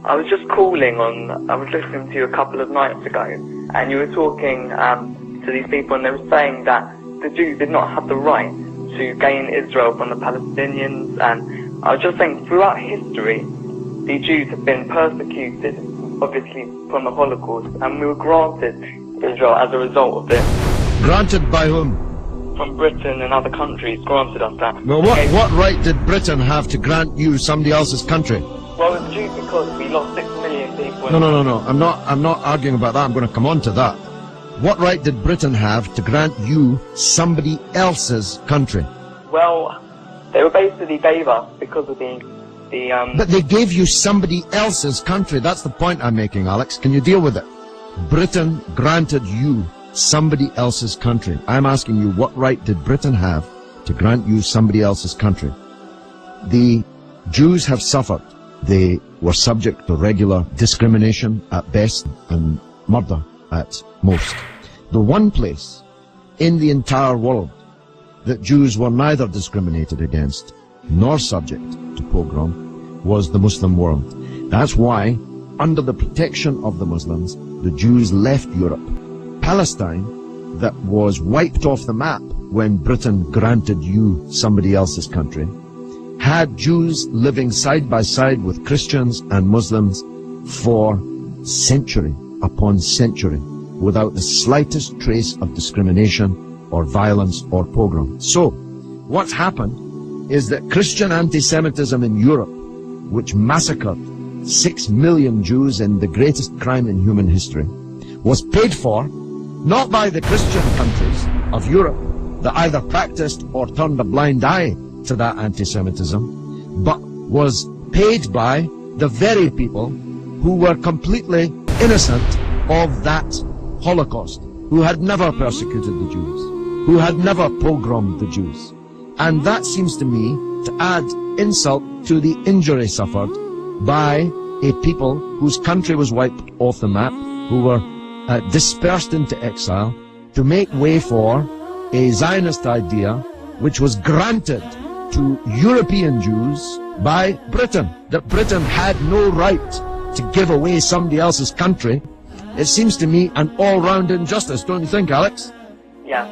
I was just calling on, I was listening to you a couple of nights ago, and you were talking to these people, and they were saying that the Jews did not have the right to gain Israel from the Palestinians, and I was just saying, throughout history, the Jews have been persecuted, obviously from the Holocaust, and we were granted Israel as a result of this. Granted by whom? From Britain and other countries granted us that. Well, what right did Britain have to grant you somebody else's country? Well, it's due because we lost 6 million people. No. I'm not arguing about that. I'm going to come on to that. What right did Britain have to grant you somebody else's country? Well, they were basically gave us because of the But they gave you somebody else's country. That's the point I'm making, Alex. Can you deal with it? Britain granted you somebody else's country. I'm asking you, what right did Britain have to grant you somebody else's country? The Jews have suffered. They were subject to regular discrimination at best and murder at most. The one place in the entire world that Jews were neither discriminated against nor subject to pogrom was the Muslim world. That's why, under the protection of the Muslims, the Jews left Europe. Palestine, that was wiped off the map when Britain granted you somebody else's country, had Jews living side by side with Christians and Muslims for century upon century without the slightest trace of discrimination or violence or pogrom. So, what's happened is that Christian anti-Semitism in Europe, which massacred 6 million Jews in the greatest crime in human history, was paid for not by the Christian countries of Europe that either practiced or turned a blind eye to that anti-Semitism, but was paid by the very people who were completely innocent of that Holocaust, who had never persecuted the Jews, who had never pogromed the Jews. And that seems to me to add insult to the injury suffered by a people whose country was wiped off the map, who were dispersed into exile, to make way for a Zionist idea which was granted to European Jews by Britain, that Britain had no right to give away somebody else's country. It seems to me an all-round injustice, don't you think, Alex? Yeah.